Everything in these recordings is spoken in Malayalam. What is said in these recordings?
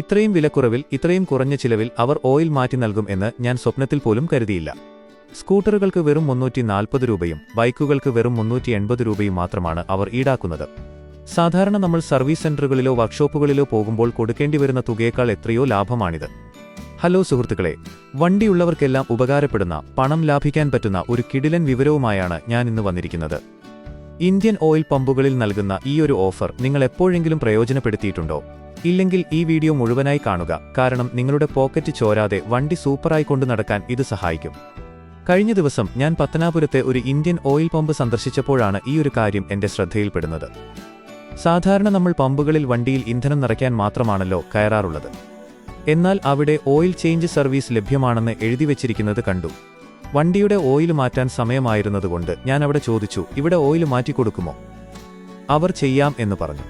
ഇത്രയും വിലക്കുറവിൽ ഇത്രയും കുറഞ്ഞ ചിലവിൽ അവർ ഓയിൽ മാറ്റി നൽകും എന്ന് ഞാൻ സ്വപ്നത്തിൽ പോലും കരുതിയില്ല. സ്കൂട്ടറുകൾക്ക് വെറും 340 രൂപയും ബൈക്കുകൾക്ക് വെറും 380 രൂപയും മാത്രമാണ് അവർ ഈടാക്കുന്നത്. സാധാരണ നമ്മൾ സർവീസ് സെന്ററുകളിലോ വർക്ക്ഷോപ്പുകളിലോ പോകുമ്പോൾ കൊടുക്കേണ്ടിവരുന്ന തുകയേക്കാൾ എത്രയോ ലാഭമാണിത്. ഹലോ സുഹൃത്തുക്കളെ, വണ്ടിയുള്ളവർക്കെല്ലാം ഉപകാരപ്പെടുന്ന, പണം ലാഭിക്കാൻ പറ്റുന്ന ഒരു കിടിലൻ വിവരവുമായാണ് ഞാൻ ഇന്ന് വന്നിരിക്കുന്നത്. ഇന്ത്യൻ ഓയിൽ പമ്പുകളിൽ നൽകുന്ന ഈയൊരു ഓഫർ നിങ്ങൾ എപ്പോഴെങ്കിലും പ്രയോജനപ്പെടുത്തിയിട്ടുണ്ടോ? ഇല്ലെങ്കിൽ ഈ വീഡിയോ മുഴുവനായി കാണുക, കാരണം നിങ്ങളുടെ പോക്കറ്റ് ചോരാതെ വണ്ടി സൂപ്പറായി കൊണ്ടു നടക്കാൻ ഇത് സഹായിക്കും. കഴിഞ്ഞ ദിവസം ഞാൻ പത്തനാപുരത്തെ ഒരു ഇന്ത്യൻ ഓയിൽ പമ്പ് സന്ദർശിച്ചപ്പോഴാണ് ഈയൊരു കാര്യം എന്റെ ശ്രദ്ധയിൽപ്പെടുന്നത്. സാധാരണ നമ്മൾ പമ്പുകളിൽ വണ്ടിയിൽ ഇന്ധനം നിറയ്ക്കാൻ മാത്രമാണല്ലോ കയറാറുള്ളത്. എന്നാൽ അവിടെ ഓയിൽ ചേഞ്ച് സർവീസ് ലഭ്യമാണെന്ന് എഴുതിവെച്ചിരിക്കുന്നത് കണ്ടു. വണ്ടിയുടെ ഓയിൽ മാറ്റാൻ സമയമായിരുന്നതുകൊണ്ട് ഞാൻ അവിടെ ചോദിച്ചു, ഇവിടെ ഓയിൽ മാറ്റിക്കൊടുക്കുമോ? അവർ ചെയ്യാം എന്ന് പറഞ്ഞു.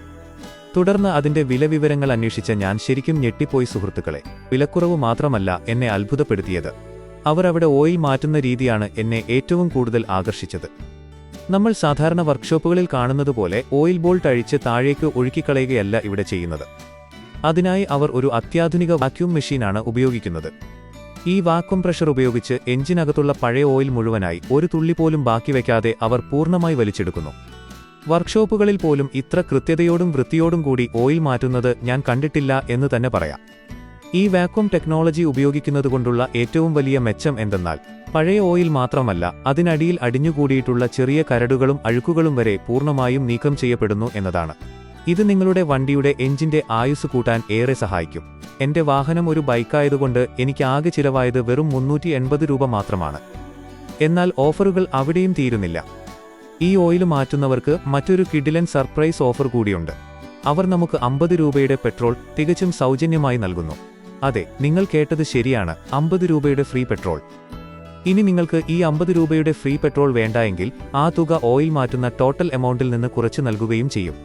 തുടർന്ന് അതിന്റെ വിലവിവരങ്ങൾ അന്വേഷിച്ച ഞാൻ ശരിക്കും ഞെട്ടിപ്പോയി സുഹൃത്തുക്കളെ. വിലക്കുറവ് മാത്രമല്ല എന്നെ അത്ഭുതപ്പെടുത്തിയത്, അവർ അവിടെ ഓയിൽ മാറ്റുന്ന രീതിയാണ് എന്നെ ഏറ്റവും കൂടുതൽ ആകർഷിച്ചത്. നമ്മൾ സാധാരണ വർക്ക്ഷോപ്പുകളിൽ കാണുന്നതുപോലെ ഓയിൽ ബോൾട്ട് അഴിച്ച് താഴേക്ക് ഒഴുക്കിക്കളയുകയല്ല ഇവിടെ ചെയ്യുന്നത്. അതിനായി അവർ ഒരു അത്യാധുനിക വാക്യൂം മെഷീനാണ് ഉപയോഗിക്കുന്നത്. ഈ വാക്വം പ്രഷർ ഉപയോഗിച്ച് എഞ്ചിനകത്തുള്ള പഴയ ഓയിൽ മുഴുവനായി ഒരു തുള്ളി പോലും ബാക്കി വയ്ക്കാതെ അവർ പൂർണ്ണമായി വലിച്ചെടുക്കുന്നു. വർക്ക്ഷോപ്പുകളിൽ പോലും ഇത്ര കൃത്യതയോടും വൃത്തിയോടും കൂടി ഓയിൽ മാറ്റുന്നത് ഞാൻ കണ്ടിട്ടില്ല എന്ന് തന്നെ പറയാം. ഈ വാക്വം ടെക്നോളജി ഉപയോഗിക്കുന്നതുകൊണ്ടുള്ള ഏറ്റവും വലിയ മെച്ചം എന്തെന്നാൽ, പഴയ ഓയിൽ മാത്രമല്ല, അതിനടിയിൽ അടിഞ്ഞുകൂടിയിട്ടുള്ള ചെറിയ കരടുകളും അഴുക്കുകളും വരെ പൂർണ്ണമായും നീക്കം ചെയ്യപ്പെടുന്നു എന്നതാണ്. ഇത് നിങ്ങളുടെ വണ്ടിയുടെ എഞ്ചിന്റെ ആയുസ് കൂട്ടാൻ ഏറെ സഹായിക്കും. എന്റെ വാഹനം ഒരു ബൈക്കായതുകൊണ്ട് എനിക്ക് ആകെ ചിലവായത് വെറും 380 രൂപ മാത്രമാണ്. എന്നാൽ ഓഫറുകൾ അവിടെയും തീരുന്നില്ല. ഈ ഓയിൽ മാറ്റുന്നവർക്ക് മറ്റൊരു കിടിലൻ സർപ്രൈസ് ഓഫർ കൂടിയുണ്ട്. അവർ നമുക്ക് 50 രൂപയുടെ പെട്രോൾ തികച്ചും സൗജന്യമായി നൽകുന്നു. അതെ, നിങ്ങൾ കേട്ടത് ശരിയാണ്, 50 രൂപയുടെ ഫ്രീ പെട്രോൾ. ഇനി നിങ്ങൾക്ക് ഈ 50 രൂപയുടെ ഫ്രീ പെട്രോൾ വേണ്ട എങ്കിൽ ആ തുക ഓയിൽ മാറ്റുന്ന ടോട്ടൽ എമൗണ്ടിൽ നിന്ന് കുറച്ച് നൽകുകയും ചെയ്യും.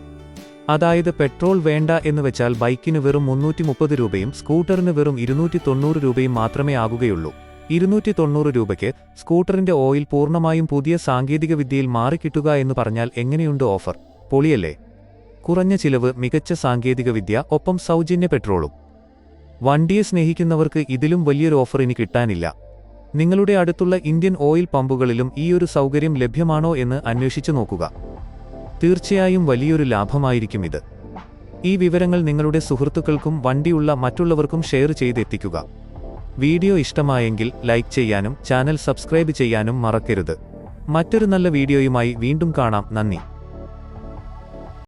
അതായത് പെട്രോൾ വേണ്ട എന്ന് വെച്ചാൽ ബൈക്കിന് വെറും 330 രൂപയും സ്കൂട്ടറിന് വെറും 290 രൂപയും മാത്രമേ ആകുകയുള്ളൂ. 290 രൂപയ്ക്ക് സ്കൂട്ടറിന്റെ ഓയിൽ പൂർണ്ണമായും പുതിയ സാങ്കേതിക വിദ്യയിൽ മാറിക്കിട്ടുക എന്ന് പറഞ്ഞാൽ എങ്ങനെയുണ്ട് ഓഫർ? പൊളിയല്ലേ? കുറഞ്ഞ ചിലവ്, മികച്ച സാങ്കേതികവിദ്യ, ഒപ്പം സൗജന്യ പെട്രോളും. വണ്ടിയെ സ്നേഹിക്കുന്നവർക്ക് ഇതിലും വലിയൊരു ഓഫർ ഇനി കിട്ടാനില്ല. നിങ്ങളുടെ അടുത്തുള്ള ഇന്ത്യൻ ഓയിൽ പമ്പുകളിലും ഈയൊരു സൗകര്യം ലഭ്യമാണോ എന്ന് അന്വേഷിച്ചു നോക്കുക. തീർച്ചയായും വലിയൊരു ലാഭമായിരിക്കും ഇത്. ഈ വിവരങ്ങൾ നിങ്ങളുടെ സുഹൃത്തുക്കൾക്കും വണ്ടിയുള്ള മറ്റുള്ളവർക്കും ഷെയർ ചെയ്തെത്തിക്കുക. വീഡിയോ ഇഷ്ടമായെങ്കിൽ ലൈക്ക് ചെയ്യാനും ചാനൽ സബ്സ്ക്രൈബ് ചെയ്യാനും മറക്കരുത്. മറ്റൊരു നല്ല വീഡിയോയുമായി വീണ്ടും കാണാം. നന്ദി.